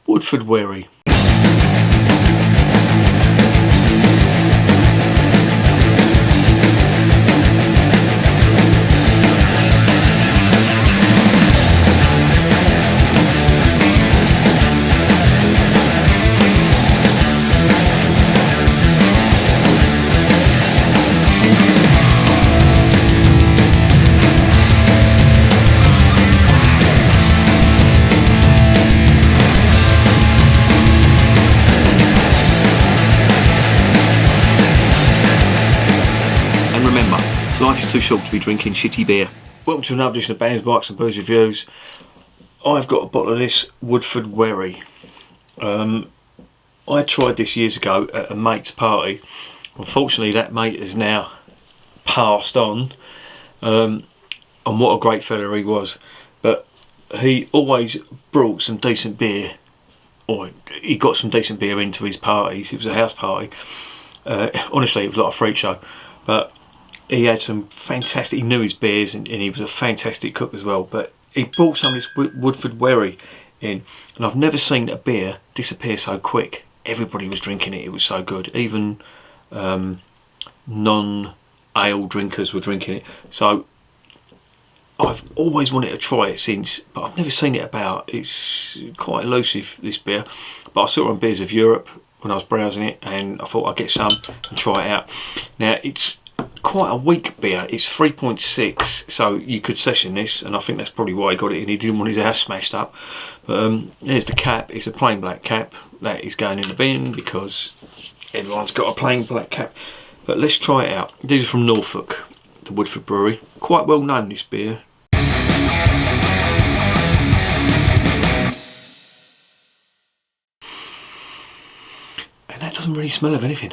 Woodforde Wherry. And remember, life is too short to be drinking shitty beer. Welcome to another edition of Bands, Bikes and Booze Reviews. I've got a bottle of this Woodforde Wherry. I tried this years ago at a mate's party. Unfortunately, that mate has now passed on. And what a great fella he was. But he always brought some decent beer, or he got some decent beer into his parties. It was a house party. Honestly, it was like a freak show. But he had some fantastic, he knew his beers, and he was a fantastic cook as well. But he brought some of this Woodforde Wherry in, and I've never seen a beer disappear so quick. Everybody was drinking it, it was so good. Even non-ale drinkers were drinking it. So I've always wanted to try it since, but I've never seen it about. It's quite elusive, this beer. But I saw it on Beers of Europe when I was browsing it, and I thought I'd get some and try it out. Now, it's quite a weak beer. It's 3.6, so you could session this, and I think that's probably why he got it in. He didn't want his house smashed up. But here's the cap. It's a plain black cap. That is going in the bin because everyone's got a plain black cap. But let's try it out. These are from Norfolk, the Woodforde Brewery. Quite well known, this beer. And that doesn't really smell of anything.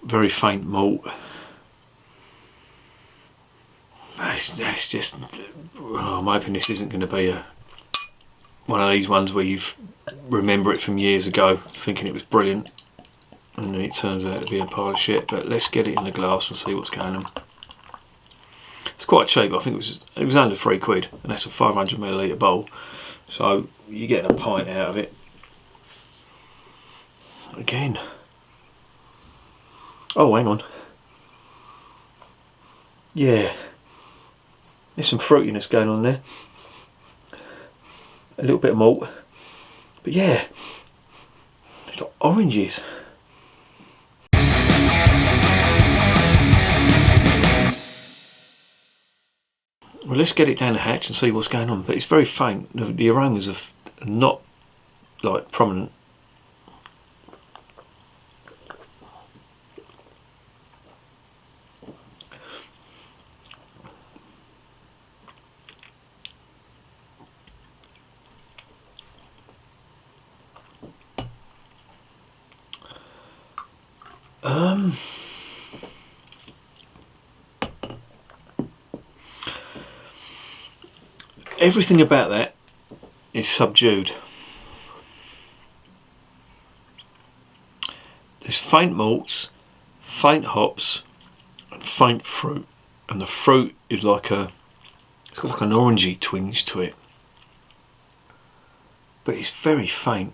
Very faint malt. That's just, I'm hoping this isn't going to be one of these ones where you remember it from years ago thinking it was brilliant and then it turns out to be a pile of shit. But let's get it in the glass and see what's going on. It's quite cheap. I think it was under £3, and that's a 500ml bowl, so you're getting a pint out of it. Again, oh, hang on, yeah, there's some fruitiness going on there, a little bit of malt, but yeah, it's like oranges. Well, let's get it down the hatch and see what's going on. But it's very faint. The aromas are not like prominent. Everything about that is subdued. There's faint malts, faint hops, and faint fruit, and the fruit is like it's got like an orangey twinge to it, but it's very faint.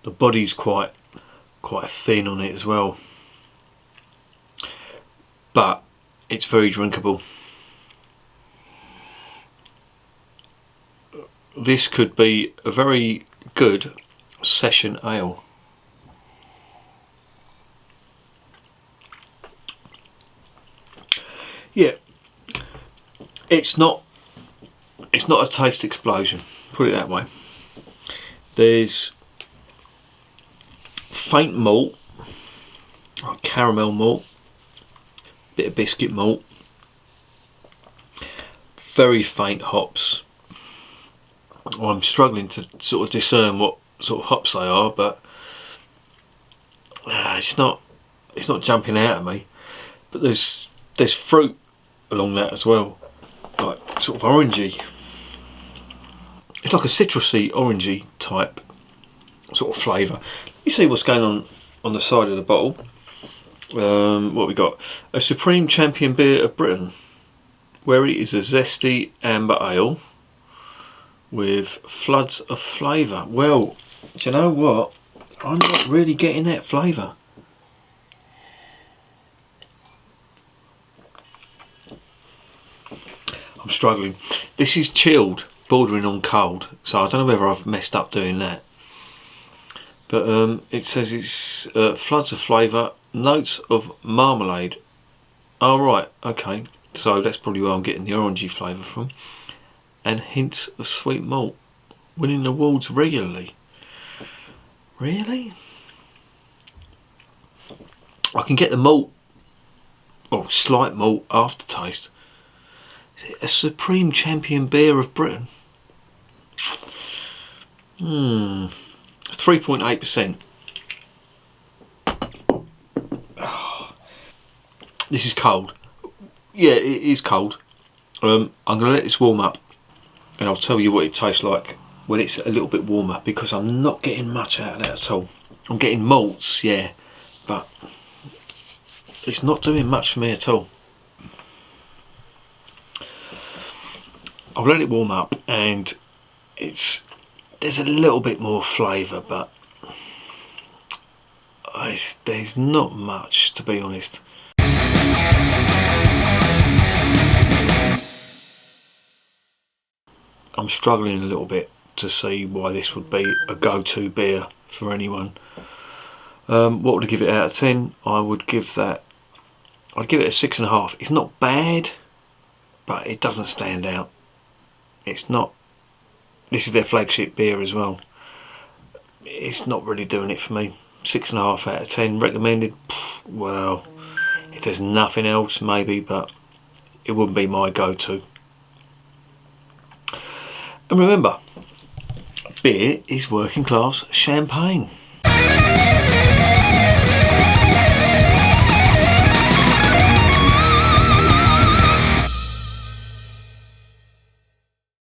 The body's quite thin on it as well, but it's very drinkable. This could be a very good session ale. Yeah, it's not a taste explosion, put it that way. There's faint malt, like caramel malt, bit of biscuit malt, very faint hops. Well, I'm struggling to sort of discern what sort of hops they are, but it's not jumping out at me. But there's fruit along that as well, like sort of orangey. It's like a citrusy orangey type sort of flavour. You see what's going on the side of the bottle. What we got? A Supreme Champion Beer of Britain. Wherry is a zesty amber ale with floods of flavour. Well, do you know what? I'm not really getting that flavour. I'm struggling. This is chilled, bordering on cold, so I don't know whether I've messed up doing that. But it says it's floods of flavour, notes of marmalade. Oh right, okay. So that's probably where I'm getting the orangey flavour from. And hints of sweet malt. Winning awards regularly. Really? I can get the malt, or slight malt aftertaste. Is it a Supreme Champion Beer of Britain? 3.8%. This is cold. Yeah, it is cold. I'm going to let this warm up and I'll tell you what it tastes like when it's a little bit warmer, because I'm not getting much out of that at all. I'm getting malts, yeah, but it's not doing much for me at all. I've let it warm up and there's a little bit more flavour, but there's not much, to be honest. I'm struggling a little bit to see why this would be a go-to beer for anyone. What would I give it out of 10? I'd give it a 6.5. It's not bad, but it doesn't stand out. It's not. This is their flagship beer as well. It's not really doing it for me. 6.5 out of 10. Recommended? Well, if there's nothing else, maybe, but it wouldn't be my go-to. And remember, beer is working class champagne.